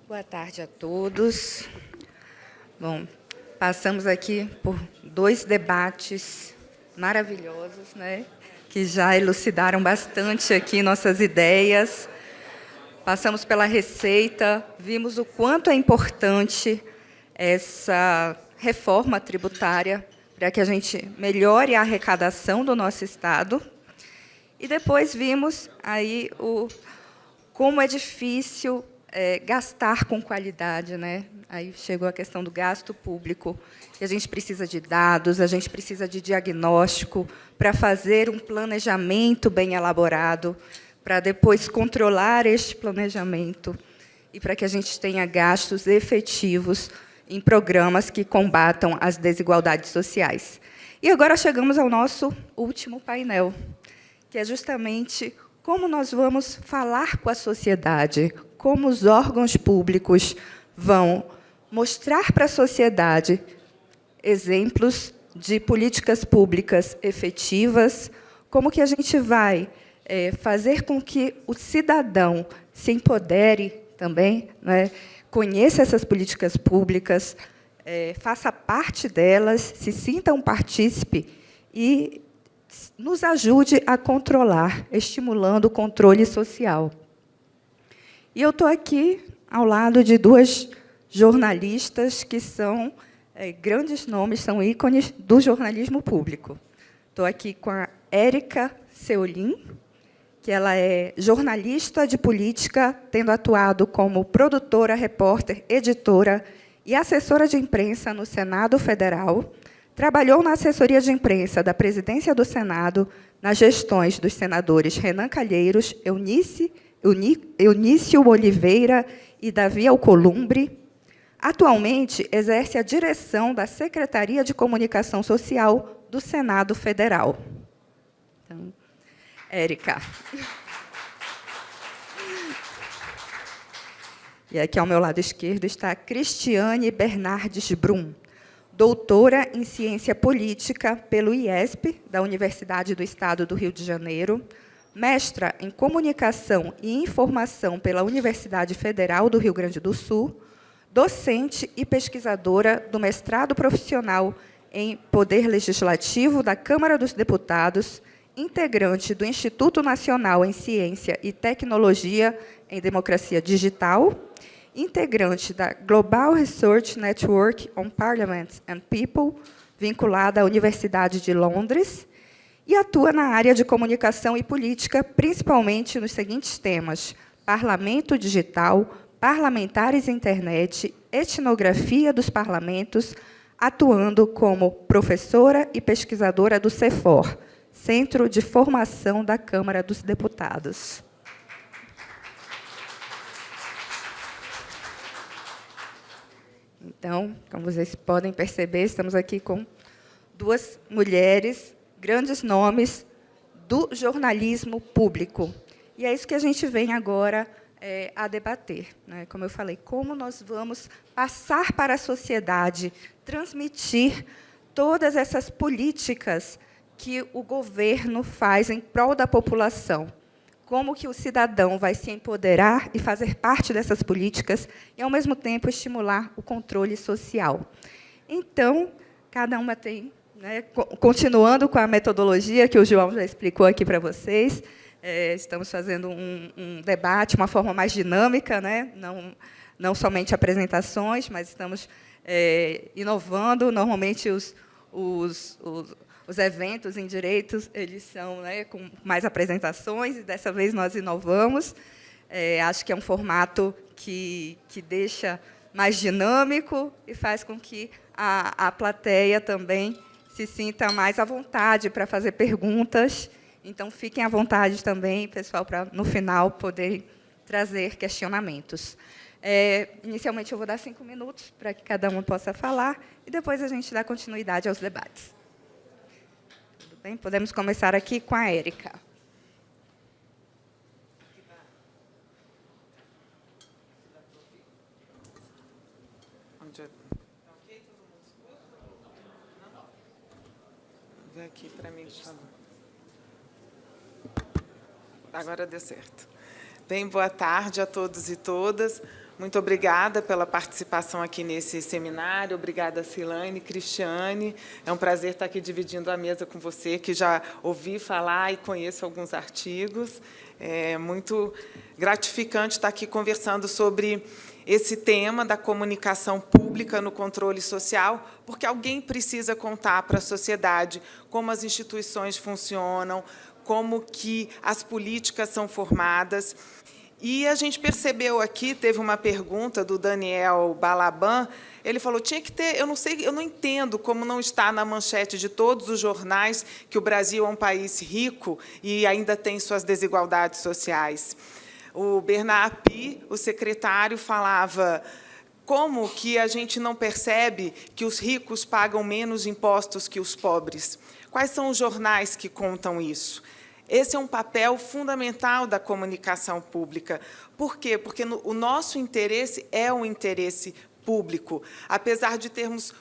Boa tarde a todos. Bom, passamos aqui por 2 debates maravilhosos, né, que já elucidaram bastante aqui nossas ideias. Passamos pela receita, vimos o quanto é importante essa reforma tributária para que a gente melhore a arrecadação do nosso Estado. E depois vimos aí como é difícil gastar com qualidade, né? Aí chegou a questão do gasto público, que a gente precisa de dados, a gente precisa de diagnóstico para fazer um planejamento bem elaborado, para depois controlar este planejamento e para que a gente tenha gastos efetivos em programas que combatam as desigualdades sociais. E agora chegamos ao nosso último painel, que é justamente como nós vamos falar com a sociedade, como os órgãos públicos vão mostrar para a sociedade exemplos de políticas públicas efetivas, como que a gente vai fazer com que o cidadão se empodere também, né, conheça essas políticas públicas, faça parte delas, se sinta um partícipe e nos ajude a controlar, estimulando o controle social. E eu estou aqui ao lado de 2 jornalistas que são grandes nomes, são ícones do jornalismo público. Estou aqui com a Érica Seolin, que ela é jornalista de política, tendo atuado como produtora, repórter, editora e assessora de imprensa no Senado Federal. Trabalhou na assessoria de imprensa da Presidência do Senado, nas gestões dos senadores Renan Calheiros, Eunício Oliveira e Davi Alcolumbre. Atualmente, exerce a direção da Secretaria de Comunicação Social do Senado Federal. Então, Érica. E aqui, ao meu lado esquerdo, está Cristiane Bernardes Brum, doutora em Ciência Política pelo IESP, da Universidade do Estado do Rio de Janeiro, mestra em Comunicação e Informação pela Universidade Federal do Rio Grande do Sul, docente e pesquisadora do mestrado profissional em Poder Legislativo da Câmara dos Deputados, integrante do Instituto Nacional em Ciência e Tecnologia em Democracia Digital, integrante da Global Research Network on Parliaments and People, vinculada à Universidade de Londres, e atua na área de comunicação e política, principalmente nos seguintes temas: parlamento digital, parlamentares e internet, etnografia dos parlamentos, atuando como professora e pesquisadora do CEFOR, Centro de Formação da Câmara dos Deputados. Então, como vocês podem perceber, estamos aqui com 2 mulheres, grandes nomes do jornalismo público. E é isso que a gente vem agora a debater, né? Como eu falei, como nós vamos passar para a sociedade, transmitir todas essas políticas que o governo faz em prol da população. Como que o cidadão vai se empoderar e fazer parte dessas políticas e, ao mesmo tempo, estimular o controle social. Então, cada uma tem, né, continuando com a metodologia que o João já explicou aqui para vocês, estamos fazendo um debate, uma forma mais dinâmica, né, não somente apresentações, mas estamos inovando. Normalmente, os eventos em direitos, eles são, né, com mais apresentações, e dessa vez nós inovamos. Acho que é um formato que deixa mais dinâmico e faz com que a plateia também se sinta mais à vontade para fazer perguntas. Então, fiquem à vontade também, pessoal, para, no final, poder trazer questionamentos. Inicialmente, eu vou dar 5 minutos para que cada uma possa falar, e depois a gente dá continuidade aos debates. Bem, podemos começar aqui com a Érica. Vem aqui para mim, por favor. Agora deu certo. Bem, boa tarde a todos e todas. Muito obrigada pela participação aqui nesse seminário. Obrigada, Silane, Cristiane. É um prazer estar aqui dividindo a mesa com você, que já ouvi falar e conheço alguns artigos. É muito gratificante estar aqui conversando sobre esse tema da comunicação pública no controle social, porque alguém precisa contar para a sociedade como as instituições funcionam, como que as políticas são formadas. E a gente percebeu aqui, teve uma pergunta do Daniel Balaban, ele falou, tinha que ter, eu não entendo como não está na manchete de todos os jornais que o Brasil é um país rico e ainda tem suas desigualdades sociais. O Bernard Pi, o secretário, falava como que a gente não percebe que os ricos pagam menos impostos que os pobres. Quais são os jornais que contam isso? Esse é um papel fundamental da comunicação pública. Por quê? Porque o nosso interesse é um interesse público. Apesar de termos,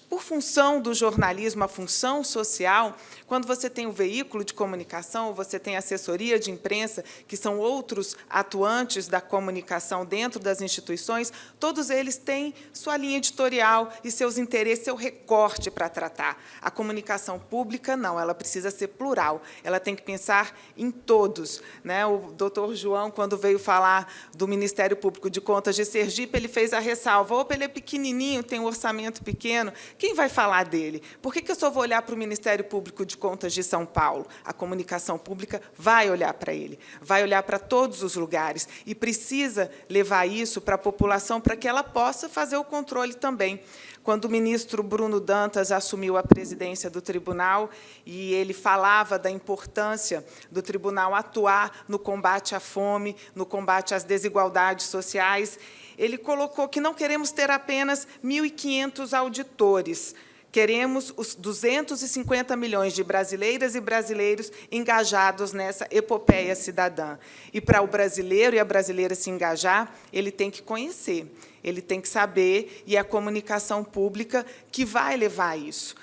por função do jornalismo, a função social, quando você tem o veículo de comunicação, você tem a assessoria de imprensa, que são outros atuantes da comunicação dentro das instituições, todos eles têm sua linha editorial e seus interesses, seu recorte para tratar. A comunicação pública, não, ela precisa ser plural, ela tem que pensar em todos. Né? O doutor João, quando veio falar do Ministério Público de Contas de Sergipe, ele fez a ressalva, opa, ele é pequenininho, tem um orçamento pequeno, quem vai falar dele? Por que eu só vou olhar para o Ministério Público de Contas de São Paulo? A comunicação pública vai olhar para ele, vai olhar para todos os lugares e precisa levar isso para a população para que ela possa fazer o controle também. Quando o ministro Bruno Dantas assumiu a presidência do tribunal e ele falava da importância do tribunal atuar no combate à fome, no combate às desigualdades sociais, ele colocou que não queremos ter apenas 1.500 auditores, queremos os 250 milhões de brasileiras e brasileiros engajados nessa epopeia cidadã. E, para o brasileiro e a brasileira se engajar, ele tem que conhecer, ele tem que saber, e é a comunicação pública que vai levar a isso.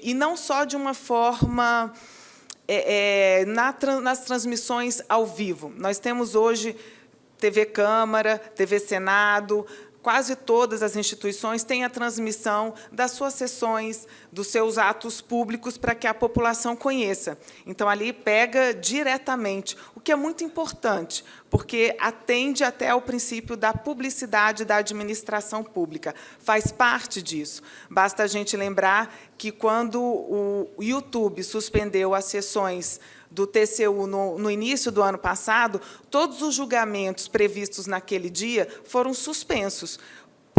E não só de uma forma nas transmissões ao vivo. Nós temos hoje TV Câmara, TV Senado, quase todas as instituições têm a transmissão das suas sessões, dos seus atos públicos, para que a população conheça. Então, ali pega diretamente, o que é muito importante, porque atende até ao princípio da publicidade da administração pública. Faz parte disso. Basta a gente lembrar que, quando o YouTube suspendeu as sessões do TCU no início do ano passado, todos os julgamentos previstos naquele dia foram suspensos.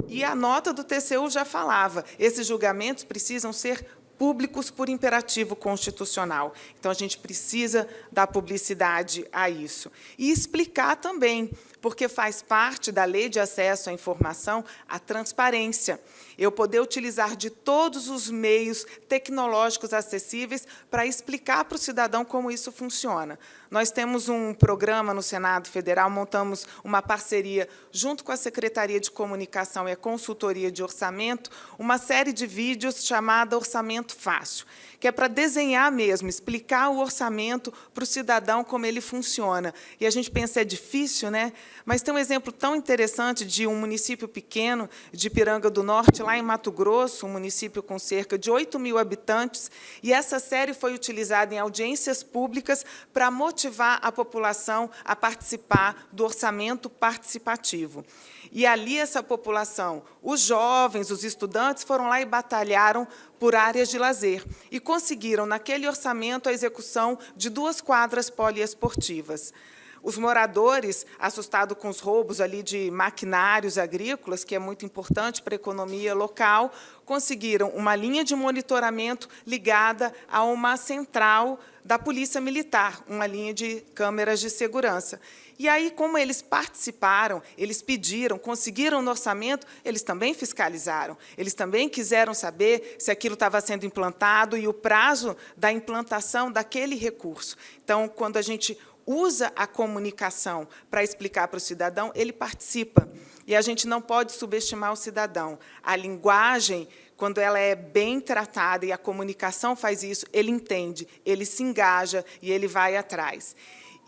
E a nota do TCU já falava, esses julgamentos precisam ser públicos por imperativo constitucional. Então, a gente precisa dar publicidade a isso. E explicar também, porque faz parte da Lei de Acesso à Informação a transparência. Eu poder utilizar de todos os meios tecnológicos acessíveis para explicar para o cidadão como isso funciona. Nós temos um programa no Senado Federal, montamos uma parceria junto com a Secretaria de Comunicação e a Consultoria de Orçamento, uma série de vídeos chamada Orçamento Fácil, que é para desenhar mesmo, explicar o orçamento para o cidadão como ele funciona. E a gente pensa, é difícil, né? Mas tem um exemplo tão interessante de um município pequeno, de Piranga do Norte, lá em Mato Grosso, um município com cerca de 8.000 habitantes, e essa série foi utilizada em audiências públicas para motivar a população a participar do orçamento participativo. E ali essa população, os jovens, os estudantes, foram lá e batalharam por áreas de lazer e conseguiram, naquele orçamento, a execução de 2 quadras poliesportivas. Os moradores, assustados com os roubos ali de maquinários agrícolas, que é muito importante para a economia local, conseguiram uma linha de monitoramento ligada a uma central da Polícia Militar, uma linha de câmeras de segurança. E aí, como eles participaram, eles pediram, conseguiram no orçamento, eles também fiscalizaram, eles também quiseram saber se aquilo estava sendo implantado e o prazo da implantação daquele recurso. Então, quando a gente usa a comunicação para explicar para o cidadão, ele participa. E a gente não pode subestimar o cidadão. A linguagem, quando ela é bem tratada e a comunicação faz isso, ele entende, ele se engaja e ele vai atrás.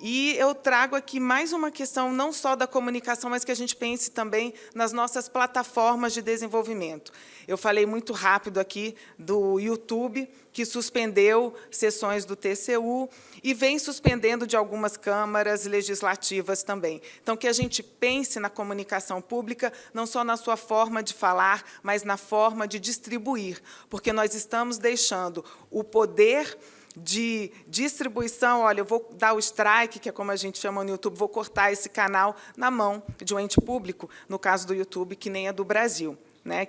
E eu trago aqui mais uma questão, não só da comunicação, mas que a gente pense também nas nossas plataformas de desenvolvimento. Eu falei muito rápido aqui do YouTube, que suspendeu sessões do TCU e vem suspendendo de algumas câmaras legislativas também. Então, que a gente pense na comunicação pública, não só na sua forma de falar, mas na forma de distribuir, porque nós estamos deixando o poder de distribuição, olha, eu vou dar o strike, que é como a gente chama no YouTube, vou cortar esse canal na mão de um ente público, no caso do YouTube, que nem é do Brasil, né,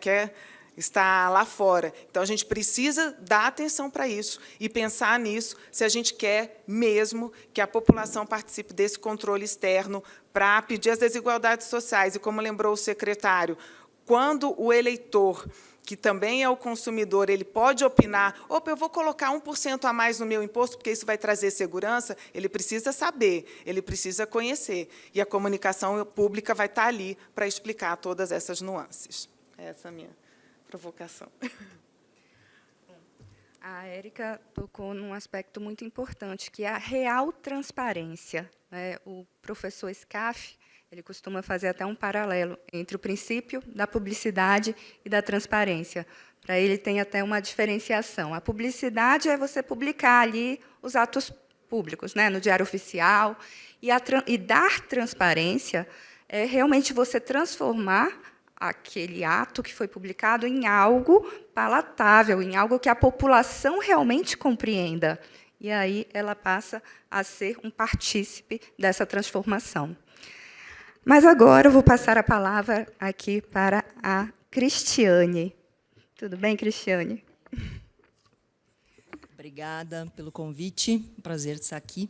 está lá fora. Então, a gente precisa dar atenção para isso e pensar nisso se a gente quer mesmo que a população participe desse controle externo para pedir as desigualdades sociais. E, como lembrou o secretário, quando o eleitor, que também é o consumidor, ele pode opinar, opa, eu vou colocar 1% a mais no meu imposto, porque isso vai trazer segurança, ele precisa saber, ele precisa conhecer. E a comunicação pública vai estar ali para explicar todas essas nuances. Essa é a minha provocação. A Érica tocou num aspecto muito importante, que é a real transparência, né? O professor Scaff, ele costuma fazer até um paralelo entre o princípio da publicidade e da transparência. Para ele, tem até uma diferenciação. A publicidade é você publicar ali os atos públicos, né, no Diário Oficial, e dar transparência é realmente você transformar aquele ato que foi publicado em algo palatável, em algo que a população realmente compreenda. E aí ela passa a ser um partícipe dessa transformação. Mas agora eu vou passar a palavra aqui para a Cristiane. Tudo bem, Cristiane? Obrigada pelo convite, prazer estar aqui.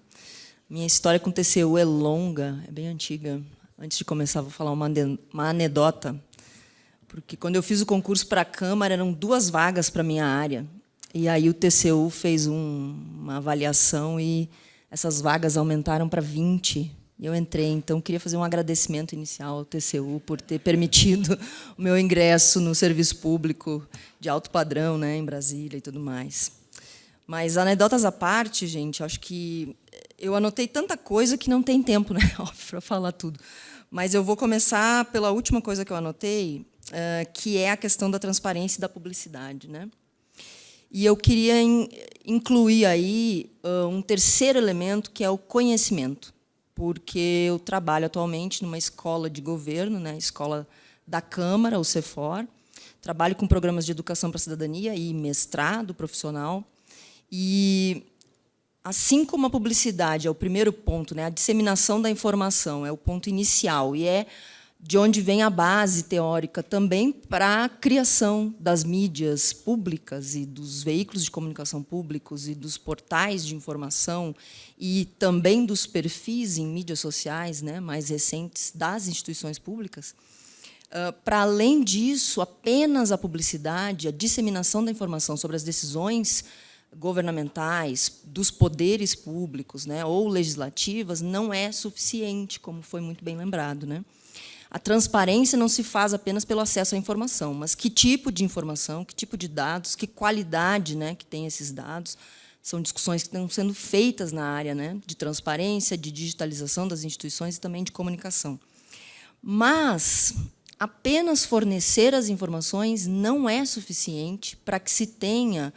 Minha história com o TCU é longa, é bem antiga. Antes de começar, vou falar uma anedota, porque quando eu fiz o concurso para a Câmara, eram 2 vagas para a minha área. E aí o TCU fez uma avaliação e essas vagas aumentaram para 20. E eu entrei, então queria fazer um agradecimento inicial ao TCU por ter permitido o meu ingresso no serviço público de alto padrão, né, em Brasília e tudo mais. Mas, anedotas à parte, gente, acho que eu anotei tanta coisa que não tem tempo, né, para falar tudo. Mas eu vou começar pela última coisa que eu anotei, que é a questão da transparência e da publicidade, né? E eu queria incluir aí um terceiro elemento, que é o conhecimento, porque eu trabalho atualmente numa escola de governo, né, escola da Câmara, o CEFOR, trabalho com programas de educação para a cidadania e mestrado profissional, e, assim como a publicidade é o primeiro ponto, né, a disseminação da informação é o ponto inicial, e é de onde vem a base teórica também para a criação das mídias públicas e dos veículos de comunicação públicos e dos portais de informação e também dos perfis em mídias sociais, né, mais recentes das instituições públicas. Para além disso, apenas a publicidade, a disseminação da informação sobre as decisões governamentais, dos poderes públicos, né, ou legislativas, não é suficiente, como foi muito bem lembrado, né? A transparência não se faz apenas pelo acesso à informação, mas que tipo de informação, que tipo de dados, que qualidade, né, que tem esses dados. São discussões que estão sendo feitas na área, né, de transparência, de digitalização das instituições e também de comunicação. Mas apenas fornecer as informações não é suficiente para que se tenha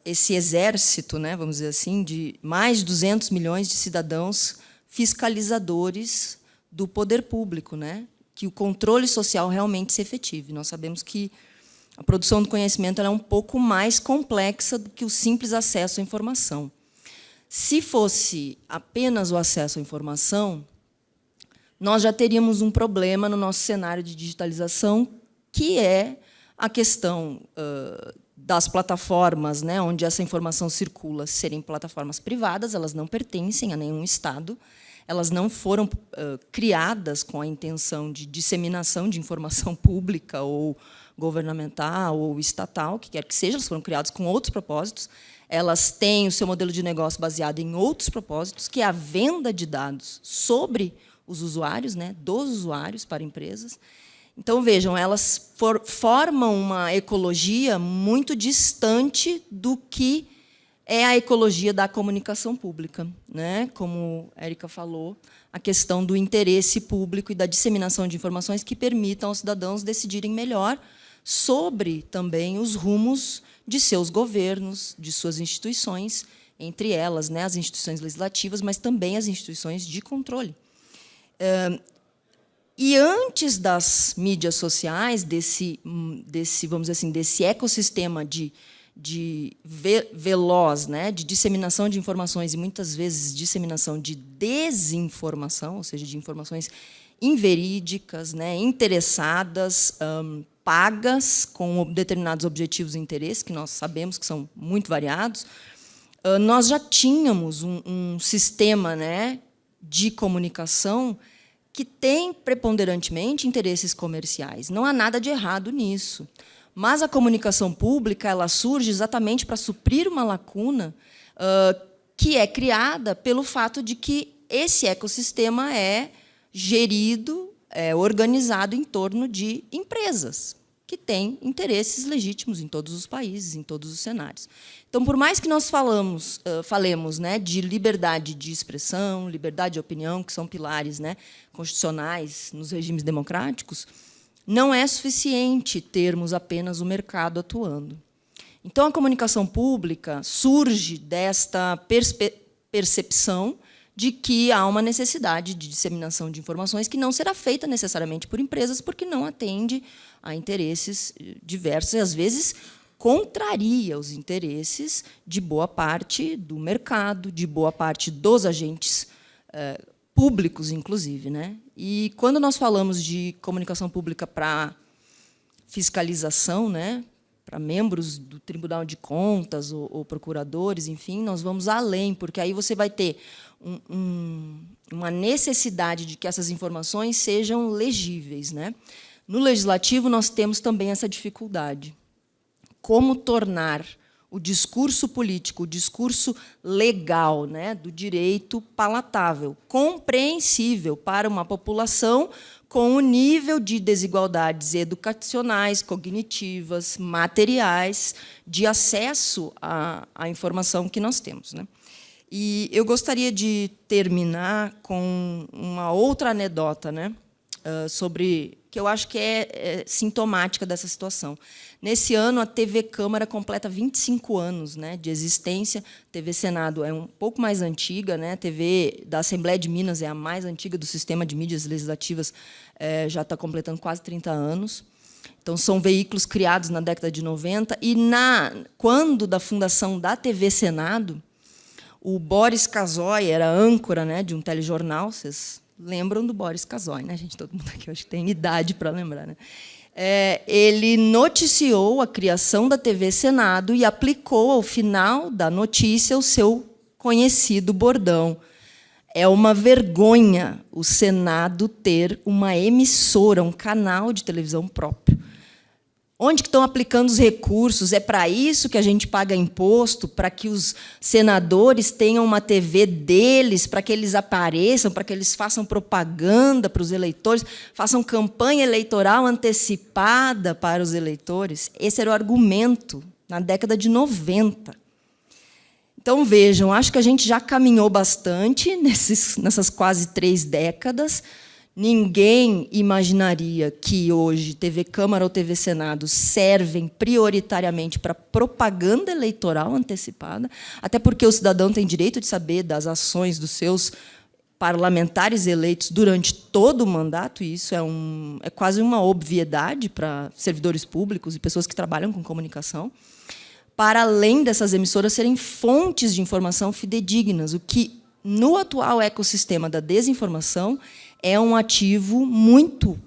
esse exército, né, vamos dizer assim, de mais de 200 milhões de cidadãos fiscalizadores do poder público, né? Que o controle social realmente se efetive. Nós sabemos que a produção do conhecimento ela é um pouco mais complexa do que o simples acesso à informação. Se fosse apenas o acesso à informação, nós já teríamos um problema no nosso cenário de digitalização, que é a questão das plataformas, né, onde essa informação circula, serem plataformas privadas, elas não pertencem a nenhum Estado, elas não foram criadas com a intenção de disseminação de informação pública ou governamental ou estatal, que quer que seja, elas foram criadas com outros propósitos, elas têm o seu modelo de negócio baseado em outros propósitos, que é a venda de dados sobre os usuários, né, dos usuários para empresas. Então, vejam, elas formam uma ecologia muito distante do que é a ecologia da comunicação pública, né? Como a Érica falou, a questão do interesse público e da disseminação de informações que permitam aos cidadãos decidirem melhor sobre também os rumos de seus governos, de suas instituições, entre elas, né, as instituições legislativas, mas também as instituições de controle. E antes das mídias sociais, vamos dizer assim, desse ecossistema veloz, né, de disseminação de informações e, muitas vezes, disseminação de desinformação, ou seja, de informações inverídicas, né, interessadas, pagas com determinados objetivos e interesses, que nós sabemos que são muito variados, nós já tínhamos um sistema, né, de comunicação que tem preponderantemente interesses comerciais. Não há nada de errado nisso. Mas a comunicação pública ela surge exatamente para suprir uma lacuna que é criada pelo fato de que esse ecossistema é gerido, organizado em torno de empresas que têm interesses legítimos em todos os países, em todos os cenários. Então, por mais que nós falemos, né, de liberdade de expressão, liberdade de opinião, que são pilares, né, constitucionais nos regimes democráticos, não é suficiente termos apenas o mercado atuando. Então, a comunicação pública surge desta percepção de que há uma necessidade de disseminação de informações que não será feita necessariamente por empresas, porque não atende a interesses diversos e, às vezes, contraria os interesses de boa parte do mercado, de boa parte dos agentes públicos, inclusive, né? E quando nós falamos de comunicação pública para fiscalização, né, para membros do Tribunal de Contas ou procuradores, enfim, nós vamos além, porque aí você vai ter uma necessidade de que essas informações sejam legíveis, né? No legislativo, nós temos também essa dificuldade. Como tornar o discurso político, o discurso legal, né, do direito palatável, compreensível para uma população com o nível de desigualdades educacionais, cognitivas, materiais, de acesso à informação que nós temos, né? E eu gostaria de terminar com uma outra anedota, né, sobre que eu acho que é sintomática dessa situação. Nesse ano, a TV Câmara completa 25 anos, né, de existência. A TV Senado é um pouco mais antiga, né? A TV da Assembleia de Minas é a mais antiga do sistema de mídias legislativas, já está completando quase 30 anos. Então, são veículos criados na década de 90. E, quando da fundação da TV Senado, o Boris Casoy era âncora, né, de um telejornal. Vocês lembram do Boris Casoy, né, gente? Todo mundo aqui acho que tem idade para lembrar, né? Ele noticiou a criação da TV Senado e aplicou, ao final da notícia, o seu conhecido bordão: é uma vergonha o Senado ter uma emissora, um canal de televisão próprio. Onde que estão aplicando os recursos? É para isso que a gente paga imposto, para que os senadores tenham uma TV deles, para que eles apareçam, para que eles façam propaganda para os eleitores, façam campanha eleitoral antecipada para os eleitores. Esse era o argumento na década de 90. Então, vejam, acho que a gente já caminhou bastante nessas quase 3 décadas. Ninguém imaginaria que hoje TV Câmara ou TV Senado servem prioritariamente para propaganda eleitoral antecipada, até porque o cidadão tem direito de saber das ações dos seus parlamentares eleitos durante todo o mandato, e isso é quase uma obviedade para servidores públicos e pessoas que trabalham com comunicação, para além dessas emissoras serem fontes de informação fidedignas, o que, no atual ecossistema da desinformação, é um ativo muito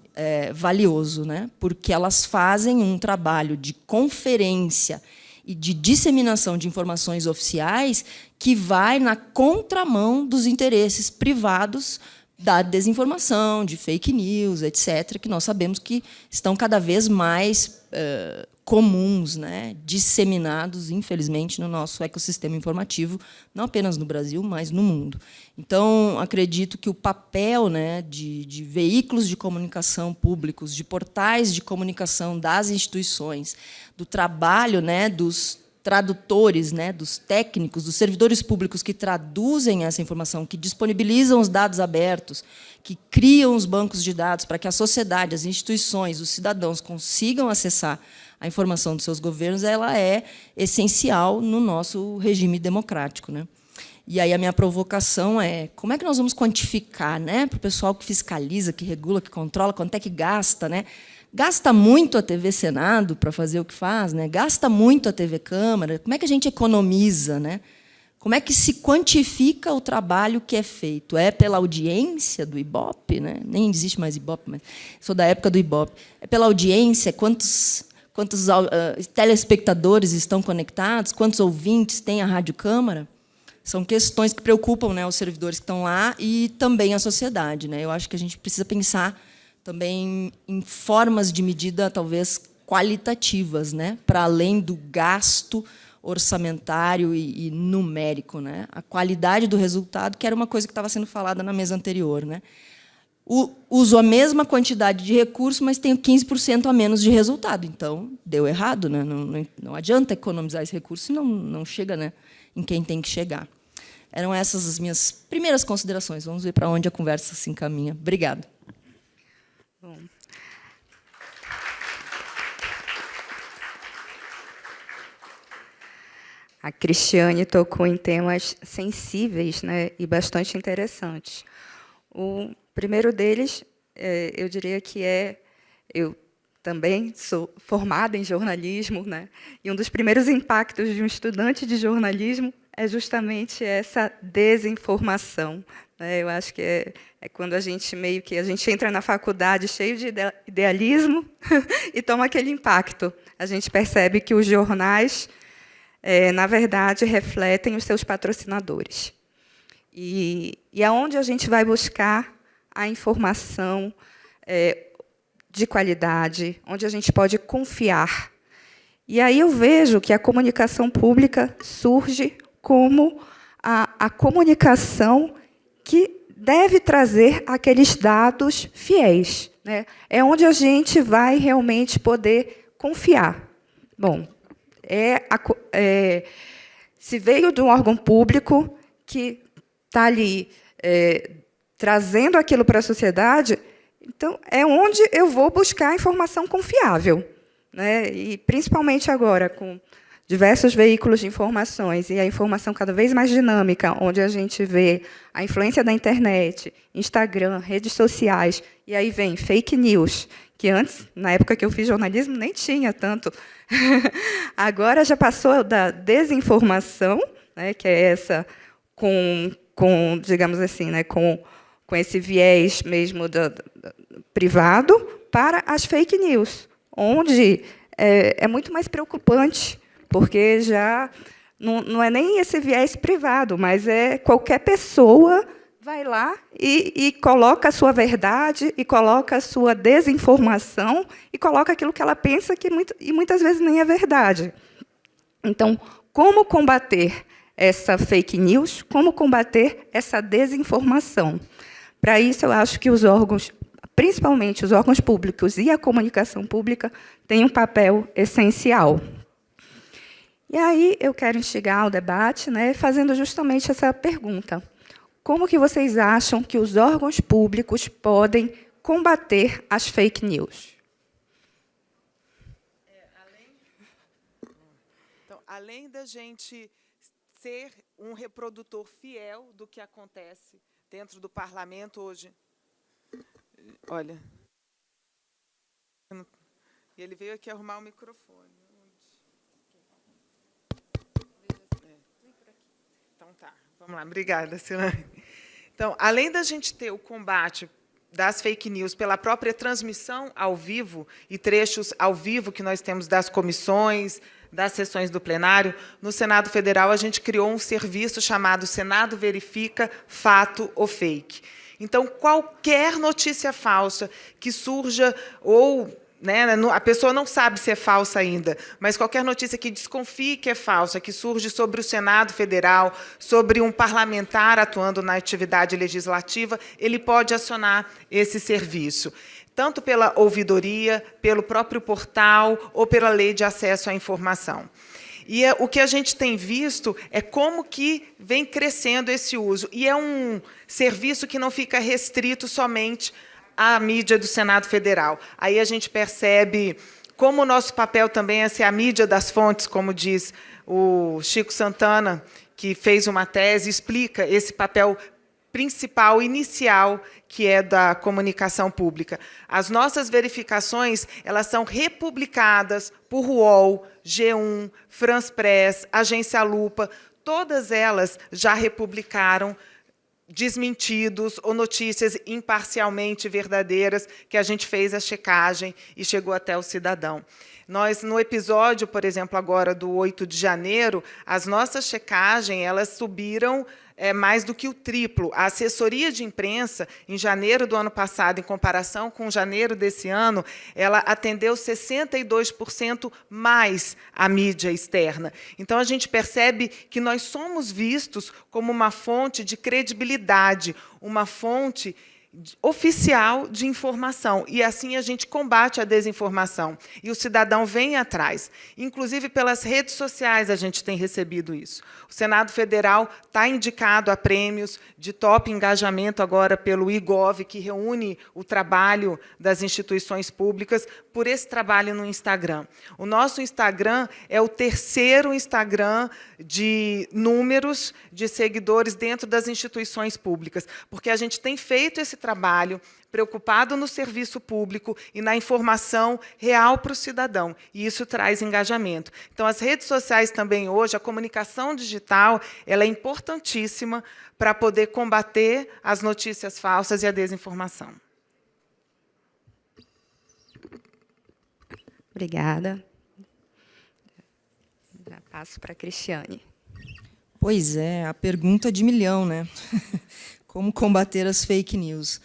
valioso, né? Porque elas fazem um trabalho de conferência e de disseminação de informações oficiais que vai na contramão dos interesses privados da desinformação, de fake news, etc., que nós sabemos que estão cada vez mais comuns, né, disseminados, infelizmente, no nosso ecossistema informativo, não apenas no Brasil, mas no mundo. Então, acredito que o papel, né, de veículos de comunicação públicos, de portais de comunicação das instituições, do trabalho, né, dos tradutores, né, dos técnicos, dos servidores públicos que traduzem essa informação, que disponibilizam os dados abertos, que criam os bancos de dados para que a sociedade, as instituições, os cidadãos consigam acessar a informação dos seus governos, ela é essencial no nosso regime democrático, né? E aí a minha provocação é como é que nós vamos quantificar, né, para o pessoal que fiscaliza, que regula, que controla, quanto é que gasta, né? Gasta muito a TV Senado para fazer o que faz, né? Gasta muito a TV Câmara. Como é que a gente economiza, né? Como é que se quantifica o trabalho que é feito? É pela audiência do Ibope, né? Nem existe mais Ibope, mas sou da época do Ibope. É pela audiência, quantos telespectadores estão conectados, quantos ouvintes tem a Rádio Câmara? São questões que preocupam, né, os servidores que estão lá e também a sociedade, né? Eu acho que a gente precisa pensar também em formas de medida, talvez, qualitativas, né, para além do gasto orçamentário e numérico, né? A qualidade do resultado, que era uma coisa que estava sendo falada na mesa anterior, né? Uso a mesma quantidade de recurso, mas tenho 15% a menos de resultado. Então, deu errado, né? Não adianta economizar esse recurso se não chega, né, em quem tem que chegar. Eram essas as minhas primeiras considerações. Vamos ver para onde a conversa se encaminha. Obrigada. Bom. A Cristiane tocou em temas sensíveis, né, e bastante interessantes. O primeiro deles, eu diria que eu também sou formada em jornalismo, né, e um dos primeiros impactos de um estudante de jornalismo é justamente essa desinformação. Eu acho que é quando a gente entra na faculdade cheio de idealismo e toma aquele impacto. A gente percebe que os jornais, na verdade, refletem os seus patrocinadores. E aonde a gente vai buscar a informação de qualidade, onde a gente pode confiar. E aí eu vejo que a comunicação pública surge como a comunicação que deve trazer aqueles dados fiéis, né? É onde a gente vai realmente poder confiar. Bom, se veio de um órgão público que está ali trazendo aquilo para a sociedade, então é onde eu vou buscar informação confiável, né? E principalmente agora com diversos veículos de informações e a informação cada vez mais dinâmica, onde a gente vê a influência da internet, Instagram, redes sociais, e aí vem fake news, que antes, na época que eu fiz jornalismo, nem tinha tanto. Agora já passou da desinformação, né, que é essa digamos assim, né, com esse viés mesmo privado, para as fake news, onde é muito mais preocupante, porque já não é nem esse viés privado, mas qualquer pessoa vai lá e coloca a sua verdade, e coloca a sua desinformação, e coloca aquilo que ela pensa e muitas vezes nem é verdade. Então, como combater essa fake news? Como combater essa desinformação? Para isso, eu acho que os órgãos, principalmente os órgãos públicos e a comunicação pública, têm um papel essencial. E aí eu quero instigar o debate, né, fazendo justamente essa pergunta. Como que vocês acham que os órgãos públicos podem combater as fake news? Então, além da gente ser um reprodutor fiel do que acontece dentro do parlamento hoje. Olha. E ele veio aqui arrumar o microfone. Então tá, vamos lá. Obrigada, Silane. Então, além da gente ter o combate das fake news pela própria transmissão ao vivo e trechos ao vivo que nós temos das comissões, das sessões do plenário, no Senado Federal a gente criou um serviço chamado Senado Verifica Fato ou Fake. Então, qualquer notícia falsa que surja ou a pessoa não sabe se é falsa ainda, mas qualquer notícia que desconfie que é falsa, que surge sobre o Senado Federal, sobre um parlamentar atuando na atividade legislativa, ele pode acionar esse serviço, tanto pela ouvidoria, pelo próprio portal ou pela lei de acesso à informação. E o que a gente tem visto é como que vem crescendo esse uso. E é um serviço que não fica restrito somente à mídia do Senado Federal. Aí a gente percebe como o nosso papel também é ser a mídia das fontes, como diz o Chico Santana, que fez uma tese, explica esse papel principal, inicial, que é da comunicação pública. As nossas verificações, elas são republicadas por UOL, G1, France Press, Agência Lupa, todas elas já republicaram desmentidos ou notícias imparcialmente verdadeiras que a gente fez a checagem e chegou até o cidadão. Nós, no episódio, por exemplo, agora do 8 de janeiro, as nossas checagens elas subiram mais do que o triplo. A assessoria de imprensa, em janeiro do ano passado, em comparação com janeiro desse ano, ela atendeu 62% mais a mídia externa. Então, a gente percebe que nós somos vistos como uma fonte de credibilidade, uma fonte oficial de informação, e assim a gente combate a desinformação, e o cidadão vem atrás. Inclusive, pelas redes sociais, a gente tem recebido isso. O Senado Federal está indicado a prêmios de top engajamento agora pelo IGOV, que reúne o trabalho das instituições públicas, por esse trabalho no Instagram. O nosso Instagram é o terceiro Instagram de números de seguidores dentro das instituições públicas, porque a gente tem feito esse trabalho preocupado no serviço público e na informação real para o cidadão, e isso traz engajamento. Então, as redes sociais também hoje, a comunicação digital, ela é importantíssima para poder combater as notícias falsas e a desinformação. Obrigada. Já passo para a Cristiane. Pois é, a pergunta de milhão, né? Como combater as fake news?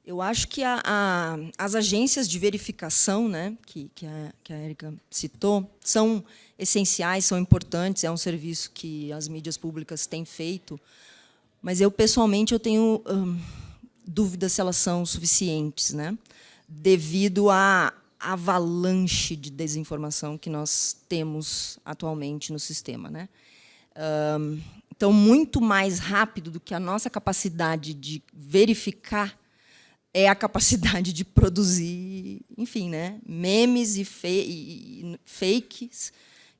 Eu acho que as agências de verificação, né, que a Érica citou, são essenciais, são importantes, é um serviço que as mídias públicas têm feito, mas eu, pessoalmente, eu tenho dúvidas se elas são suficientes, né, devido à avalanche de desinformação que nós temos atualmente no sistema, né? Então, muito mais rápido do que a nossa capacidade de verificar é a capacidade de produzir, enfim, né, memes e fakes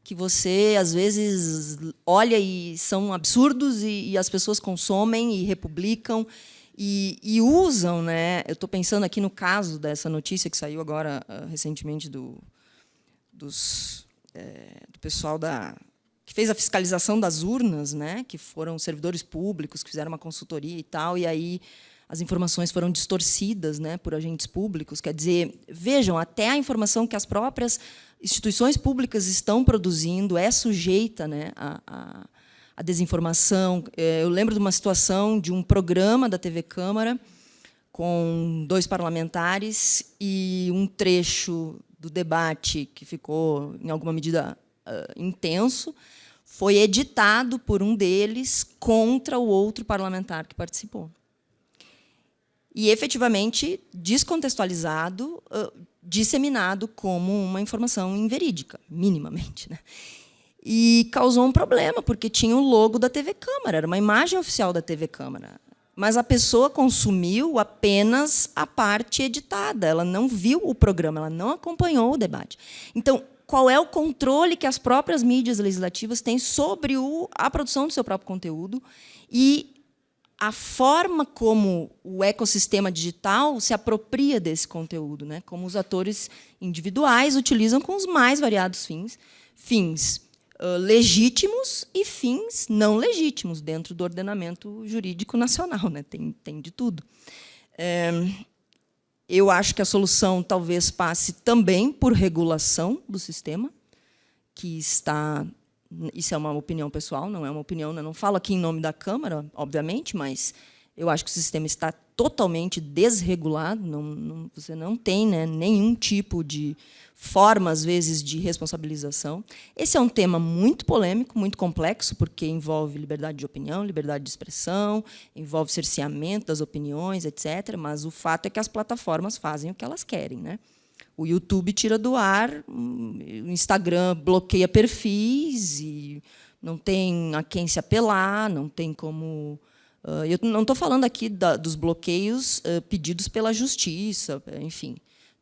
que você, às vezes, olha e são absurdos e as pessoas consomem e republicam e usam. Né? Eu estou pensando aqui no caso dessa notícia que saiu agora recentemente do pessoal que fez a fiscalização das urnas, né, que foram servidores públicos, que fizeram uma consultoria e tal, e aí as informações foram distorcidas, né, por agentes públicos. Quer dizer, vejam, até a informação que as próprias instituições públicas estão produzindo é sujeita, né, à desinformação. Eu lembro de uma situação de um programa da TV Câmara com 2 parlamentares e um trecho do debate que ficou, em alguma medida, intenso, foi editado por um deles contra o outro parlamentar que participou. E, efetivamente, descontextualizado, disseminado como uma informação inverídica, minimamente. Né? E causou um problema, porque tinha o logo da TV Câmara, era uma imagem oficial da TV Câmara. Mas a pessoa consumiu apenas a parte editada, ela não viu o programa, ela não acompanhou o debate. Então, qual é o controle que as próprias mídias legislativas têm sobre a produção do seu próprio conteúdo e a forma como o ecossistema digital se apropria desse conteúdo, né? Como os atores individuais utilizam com os mais variados fins legítimos e fins não legítimos dentro do ordenamento jurídico nacional, né? Tem de tudo. Eu acho que a solução talvez passe também por regulação do sistema, que está... Isso é uma opinião pessoal, não é uma opinião... Eu não falo aqui em nome da Câmara, obviamente, mas eu acho que o sistema está totalmente desregulado, você não tem, né, nenhum tipo de forma, às vezes, de responsabilização. Esse é um tema muito polêmico, muito complexo, porque envolve liberdade de opinião, liberdade de expressão, envolve cerceamento das opiniões, etc. Mas o fato é que as plataformas fazem o que elas querem. Né? O YouTube tira do ar, o Instagram bloqueia perfis e não tem a quem se apelar, não tem como... Eu não estou falando aqui dos bloqueios pedidos pela justiça, enfim.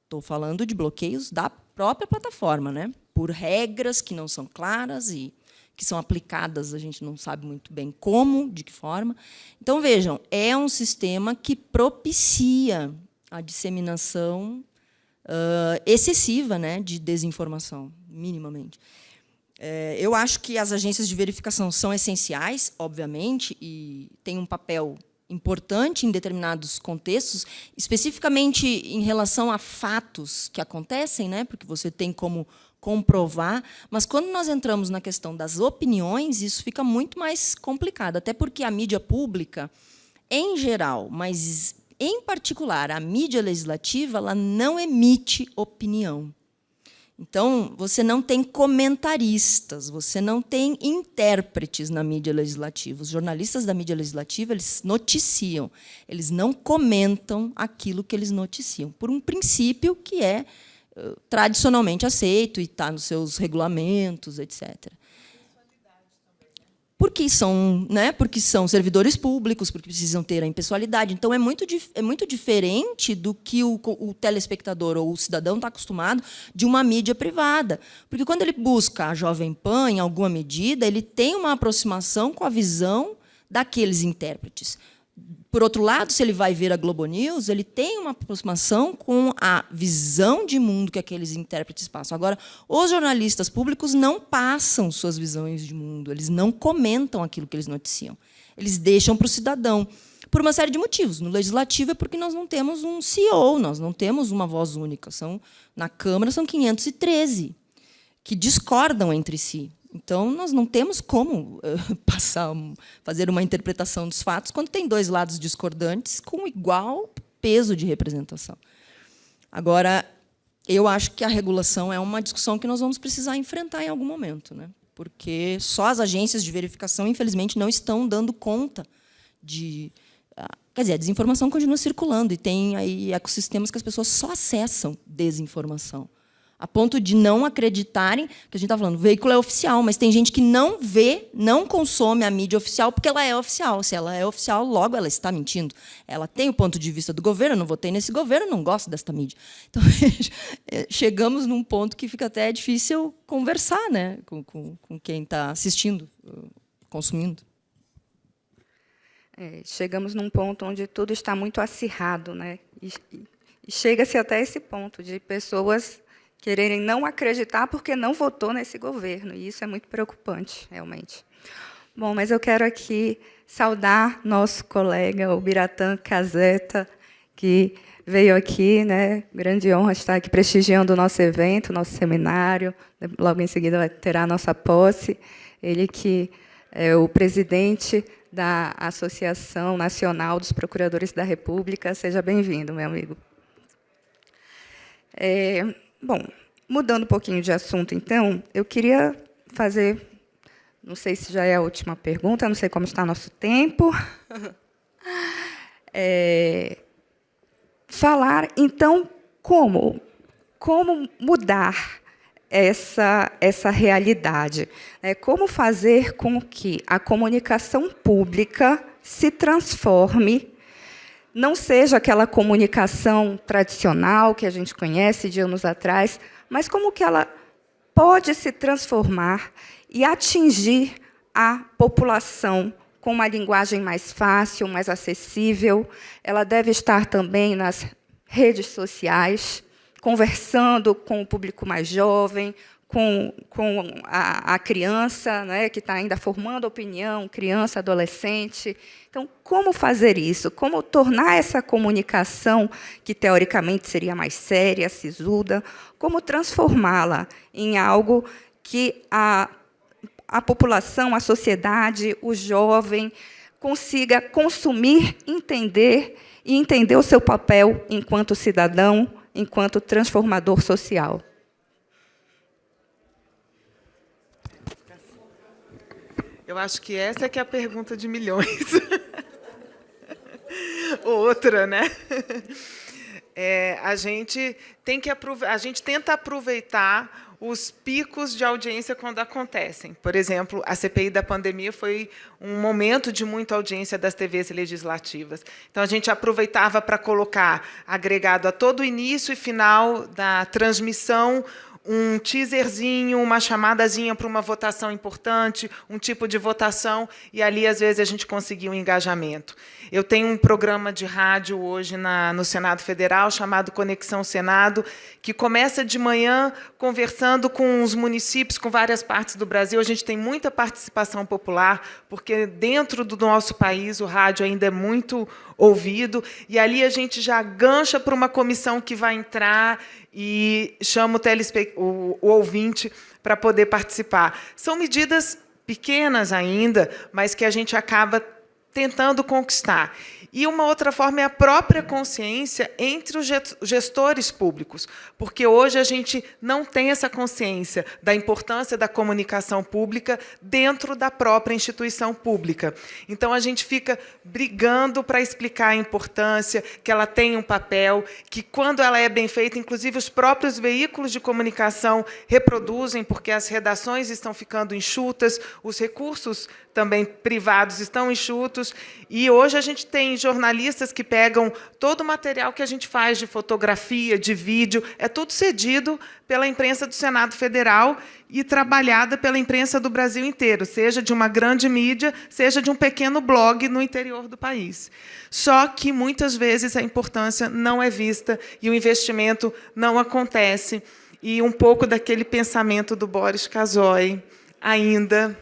Estou falando de bloqueios da própria plataforma, né? Por regras que não são claras e que são aplicadas, a gente não sabe muito bem como, de que forma. Então, vejam, é um sistema que propicia a disseminação excessiva, né, de desinformação, minimamente. Eu acho que as agências de verificação são essenciais, obviamente, e têm um papel importante em determinados contextos, especificamente em relação a fatos que acontecem, né, porque você tem como comprovar, mas quando nós entramos na questão das opiniões, isso fica muito mais complicado, até porque a mídia pública, em geral, mas em particular a mídia legislativa, ela não emite opinião. Então, você não tem comentaristas, você não tem intérpretes na mídia legislativa. Os jornalistas da mídia legislativa, eles noticiam, eles não comentam aquilo que eles noticiam, por um princípio que é tradicionalmente aceito e está nos seus regulamentos, etc. Porque são servidores públicos, porque precisam ter a impessoalidade. Então, é muito diferente do que o telespectador ou o cidadão está acostumado de uma mídia privada. Porque, quando ele busca a Jovem Pan, em alguma medida, ele tem uma aproximação com a visão daqueles intérpretes. Por outro lado, se ele vai ver a Globo News, ele tem uma aproximação com a visão de mundo que aqueles intérpretes passam. Agora, os jornalistas públicos não passam suas visões de mundo, eles não comentam aquilo que eles noticiam. Eles deixam para o cidadão, por uma série de motivos. No Legislativo é porque nós não temos um CEO, nós não temos uma voz única. Na Câmara são 513, que discordam entre si. Então, nós não temos como fazer uma interpretação dos fatos quando tem dois lados discordantes com igual peso de representação. Agora, eu acho que a regulação é uma discussão que nós vamos precisar enfrentar em algum momento, né? Porque só as agências de verificação, infelizmente, não estão dando conta de... Quer dizer, a desinformação continua circulando e tem aí ecossistemas que as pessoas só acessam desinformação, a ponto de não acreditarem, que a gente está falando, o veículo é oficial, mas tem gente que não vê, não consome a mídia oficial porque ela é oficial. Se ela é oficial, logo ela está mentindo. Ela tem o ponto de vista do governo, eu não votei nesse governo, não gosto desta mídia. Então, chegamos num ponto que fica até difícil conversar, né, com quem está assistindo, consumindo. Chegamos num ponto onde tudo está muito acirrado, né? E chega-se até esse ponto de pessoas quererem não acreditar porque não votou nesse governo. E isso é muito preocupante, realmente. Bom, mas eu quero aqui saudar nosso colega, o Biratã Caseta, que veio aqui, né? Grande honra estar aqui prestigiando o nosso evento, o nosso seminário. Logo em seguida terá a nossa posse. Ele que é o presidente da Associação Nacional dos Procuradores da República. Seja bem-vindo, meu amigo. Bom, mudando um pouquinho de assunto, então, eu queria fazer, não sei se já é a última pergunta, não sei como está nosso tempo, falar, então, como mudar essa realidade, né? Como fazer com que a comunicação pública se transforme, não seja aquela comunicação tradicional que a gente conhece de anos atrás, mas como que ela pode se transformar e atingir a população com uma linguagem mais fácil, mais acessível. Ela deve estar também nas redes sociais, conversando com o público mais jovem, com a criança, né, que está ainda formando opinião, criança, adolescente. Então, como fazer isso? Como tornar essa comunicação, que teoricamente seria mais séria, sisuda, como transformá-la em algo que a população, a sociedade, o jovem, consiga consumir, entender e entender o seu papel enquanto cidadão, enquanto transformador social? Eu acho que essa é que é a pergunta de milhões. Outra, né? a gente tenta aproveitar os picos de audiência quando acontecem. Por exemplo, a CPI da pandemia foi um momento de muita audiência das TVs legislativas. Então, a gente aproveitava para colocar, agregado a todo o início e final da transmissão, um teaserzinho, uma chamadazinha para uma votação importante, um tipo de votação, e ali, às vezes, a gente conseguia um engajamento. Eu tenho um programa de rádio hoje no Senado Federal, chamado Conexão Senado, que começa de manhã conversando com os municípios, com várias partes do Brasil. A gente tem muita participação popular, porque dentro do nosso país o rádio ainda é muito ouvido, e ali a gente já gancha para uma comissão que vai entrar e chama o ouvinte para poder participar. São medidas pequenas ainda, mas que a gente acaba tentando conquistar. E uma outra forma é a própria consciência entre os gestores públicos, porque hoje a gente não tem essa consciência da importância da comunicação pública dentro da própria instituição pública. Então, a gente fica brigando para explicar a importância, que ela tem um papel, que, quando ela é bem feita, inclusive os próprios veículos de comunicação reproduzem, porque as redações estão ficando enxutas, os recursos também privados estão enxutos, e hoje a gente tem jornalistas que pegam todo o material que a gente faz de fotografia, de vídeo, é tudo cedido pela imprensa do Senado Federal e trabalhada pela imprensa do Brasil inteiro, seja de uma grande mídia, seja de um pequeno blog no interior do país. Só que, muitas vezes, a importância não é vista e o investimento não acontece, e um pouco daquele pensamento do Boris Casoy ainda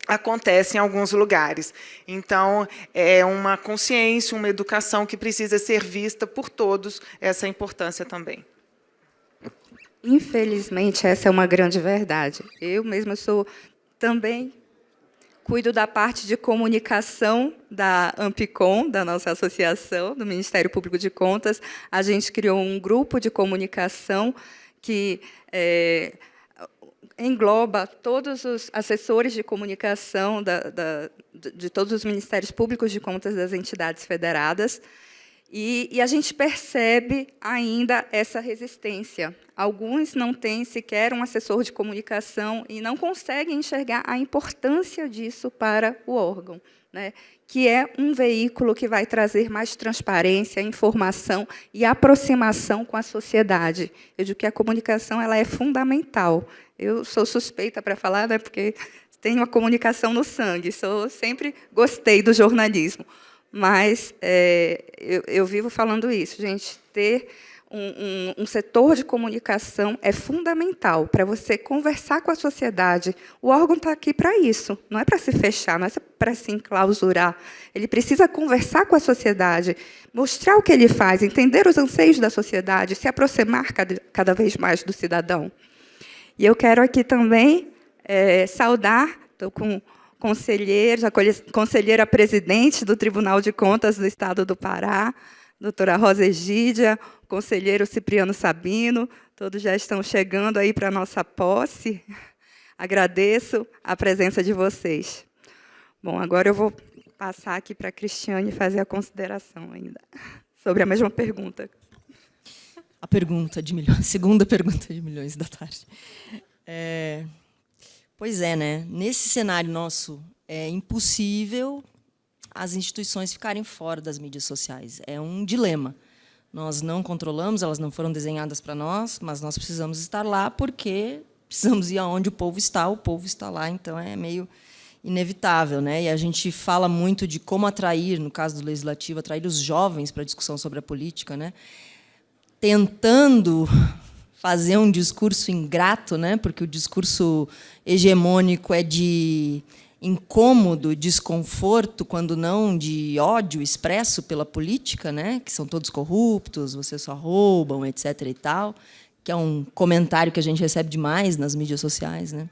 acontece em alguns lugares. Então, é uma consciência, uma educação que precisa ser vista por todos, essa importância também. Infelizmente, essa é uma grande verdade. Eu mesma também cuido da parte de comunicação da Ampicom, da nossa associação, do Ministério Público de Contas. A gente criou um grupo de comunicação que engloba todos os assessores de comunicação de todos os Ministérios Públicos de Contas das entidades federadas, e a gente percebe ainda essa resistência. Alguns não têm sequer um assessor de comunicação e não conseguem enxergar a importância disso para o órgão, né? Que é um veículo que vai trazer mais transparência, informação e aproximação com a sociedade. Eu digo que a comunicação ela é fundamental. Eu sou suspeita para falar, né, porque tenho a comunicação no sangue, sempre gostei do jornalismo. Mas eu vivo falando isso, gente, ter um setor de comunicação é fundamental para você conversar com a sociedade. O órgão está aqui para isso, não é para se fechar, não é para se enclausurar. Ele precisa conversar com a sociedade, mostrar o que ele faz, entender os anseios da sociedade, se aproximar cada vez mais do cidadão. E eu quero aqui também saudar, estou com conselheira presidente do Tribunal de Contas do Estado do Pará, doutora Rosa Egídia, conselheiro Cipriano Sabino, todos já estão chegando aí para a nossa posse. Agradeço a presença de vocês. Bom, agora eu vou passar aqui para a Cristiane fazer a consideração ainda, sobre a mesma pergunta. A pergunta de milhões, segunda pergunta de milhões da tarde. Pois é, né? Nesse cenário nosso, é impossível as instituições ficarem fora das mídias sociais. É um dilema. Nós não controlamos, elas não foram desenhadas para nós, mas nós precisamos estar lá porque precisamos ir aonde o povo está lá, então é meio inevitável, né? E a gente fala muito de como atrair, no caso do Legislativo, atrair os jovens para a discussão sobre a política, né? Tentando fazer um discurso ingrato, né? Porque o discurso hegemônico é de incômodo, desconforto, quando não de ódio expresso pela política, né? Que são todos corruptos, vocês só roubam, etc. e tal, que é um comentário que a gente recebe demais nas mídias sociais, né?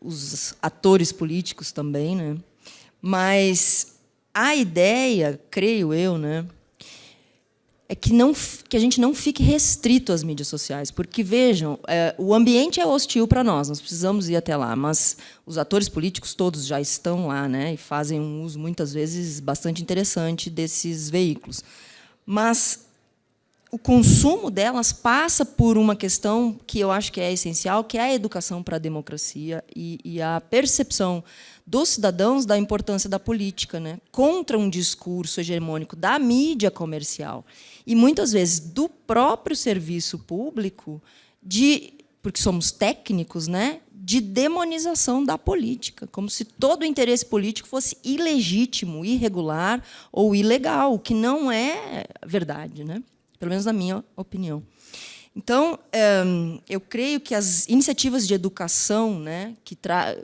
Os atores políticos também, né? Mas a ideia, creio eu, né, é que a gente não fique restrito às mídias sociais, porque, vejam, o ambiente é hostil para nós precisamos ir até lá, mas os atores políticos todos já estão lá, né, e fazem um uso, muitas vezes, bastante interessante desses veículos. Mas o consumo delas passa por uma questão que eu acho que é essencial, que é a educação para a democracia e a percepção dos cidadãos da importância da política, né, contra um discurso hegemônico da mídia comercial e, muitas vezes, do próprio serviço público, porque somos técnicos, né, de demonização da política, como se todo o interesse político fosse ilegítimo, irregular ou ilegal, o que não é verdade, né? Pelo menos na minha opinião. Então, eu creio que as iniciativas de educação, né,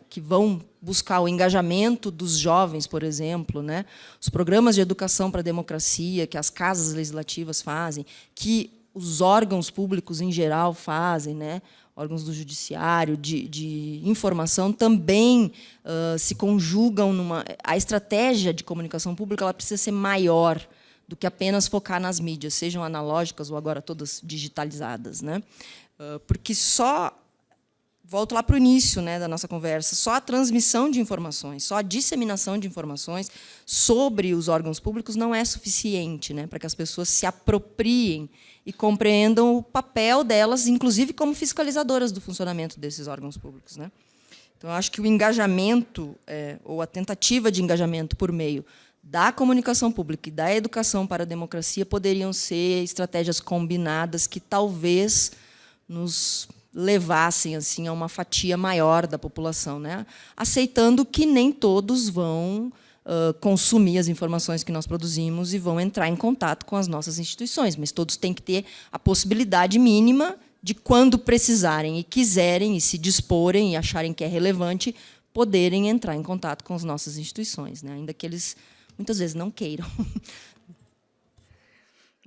que vão buscar o engajamento dos jovens, por exemplo, né, os programas de educação para a democracia que as casas legislativas fazem, que os órgãos públicos em geral fazem, né, órgãos do judiciário, de informação, também se conjugam numa... A estratégia de comunicação pública ela precisa ser maior do que apenas focar nas mídias, sejam analógicas ou agora todas digitalizadas, né? Porque volto lá para o início, né, da nossa conversa, só a transmissão de informações, só a disseminação de informações sobre os órgãos públicos não é suficiente, né, para que as pessoas se apropriem e compreendam o papel delas, inclusive como fiscalizadoras do funcionamento desses órgãos públicos, né? Então, eu acho que o engajamento, ou a tentativa de engajamento por meio da comunicação pública e da educação para a democracia poderiam ser estratégias combinadas que talvez nos levassem assim a uma fatia maior da população, né? Aceitando que nem todos vão consumir as informações que nós produzimos e vão entrar em contato com as nossas instituições, mas todos têm que ter a possibilidade mínima de, quando precisarem e quiserem e se disporem e acharem que é relevante, poderem entrar em contato com as nossas instituições, né? Ainda que eles muitas vezes não queiram.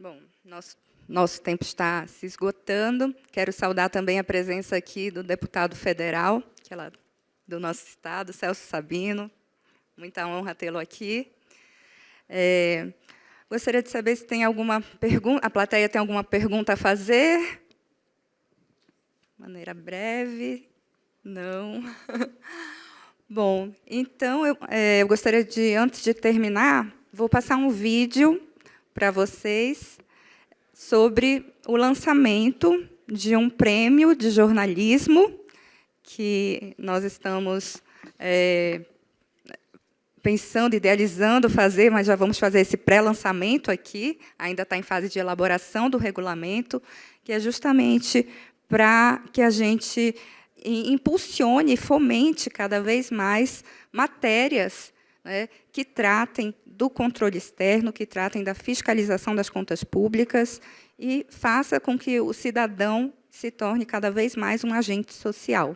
Bom, nosso tempo está se esgotando. Quero saudar também a presença aqui do deputado federal, que é lá do nosso estado, Celso Sabino. Muita honra tê-lo aqui. Gostaria de saber se tem alguma pergunta. A plateia tem alguma pergunta a fazer? De maneira breve. Não. Bom, então, eu gostaria de, antes de terminar, vou passar um vídeo para vocês sobre o lançamento de um prêmio de jornalismo que nós estamos pensando, idealizando fazer, mas já vamos fazer esse pré-lançamento aqui, ainda está em fase de elaboração do regulamento, que é justamente para que a gente impulsione e fomente cada vez mais matérias, né, que tratem do controle externo, que tratem da fiscalização das contas públicas e faça com que o cidadão se torne cada vez mais um agente social.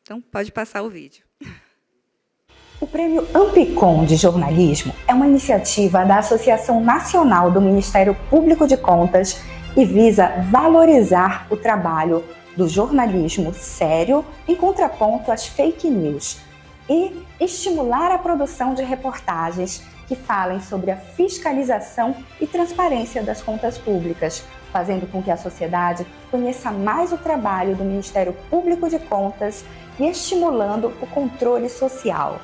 Então, pode passar o vídeo. O Prêmio Ampicom de Jornalismo é uma iniciativa da Associação Nacional do Ministério Público de Contas e visa valorizar o trabalho do jornalismo sério em contraponto às fake news e estimular a produção de reportagens que falem sobre a fiscalização e transparência das contas públicas, fazendo com que a sociedade conheça mais o trabalho do Ministério Público de Contas e estimulando o controle social.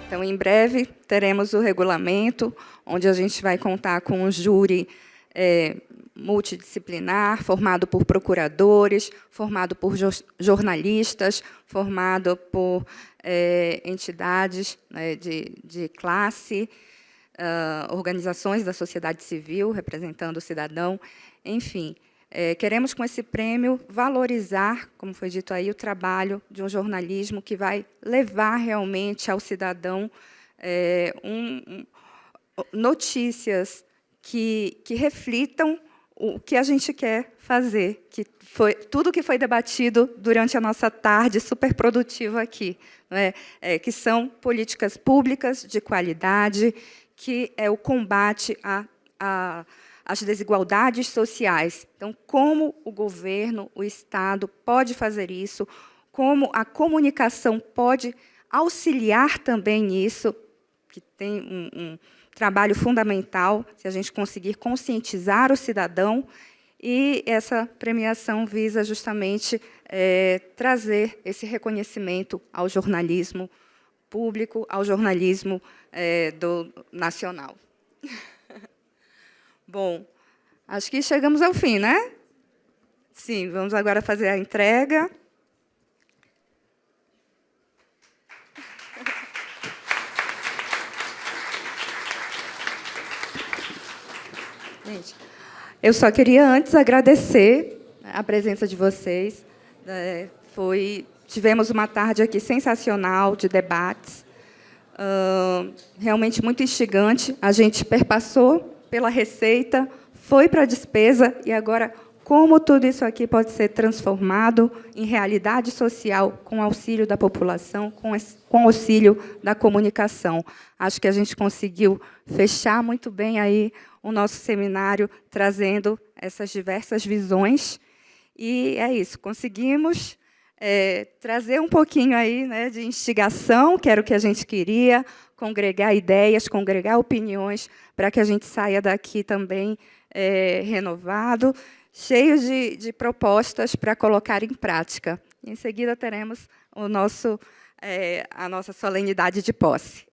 Então, em breve, teremos o regulamento, onde a gente vai contar com um júri multidisciplinar, formado por procuradores, formado por jornalistas, formado por entidades, né, de classe, organizações da sociedade civil, representando o cidadão, enfim. Queremos, com esse prêmio, valorizar, como foi dito aí, o trabalho de um jornalismo que vai levar realmente ao cidadão notícias que reflitam o que a gente quer fazer, que foi tudo que foi debatido durante a nossa tarde super produtiva aqui, né? Que são políticas públicas de qualidade, que é o combate às desigualdades sociais. Então, como o governo, o Estado pode fazer isso, como a comunicação pode auxiliar também nisso, que tem um trabalho fundamental, se a gente conseguir conscientizar o cidadão, e essa premiação visa justamente trazer esse reconhecimento ao jornalismo público, ao jornalismo nacional. Bom, acho que chegamos ao fim, né? Sim, vamos agora fazer a entrega. Gente, eu só queria antes agradecer a presença de vocês. Tivemos uma tarde aqui sensacional de debates, realmente muito instigante. A gente perpassou pela receita, foi para a despesa, e agora como tudo isso aqui pode ser transformado em realidade social com auxílio da população, com auxílio da comunicação. Acho que a gente conseguiu fechar muito bem aí o nosso seminário, trazendo essas diversas visões. E é isso, conseguimos trazer um pouquinho aí, né, de instigação, que era o que a gente queria, congregar ideias, congregar opiniões, para que a gente saia daqui também renovado, cheio de propostas para colocar em prática. Em seguida, teremos a nossa solenidade de posse.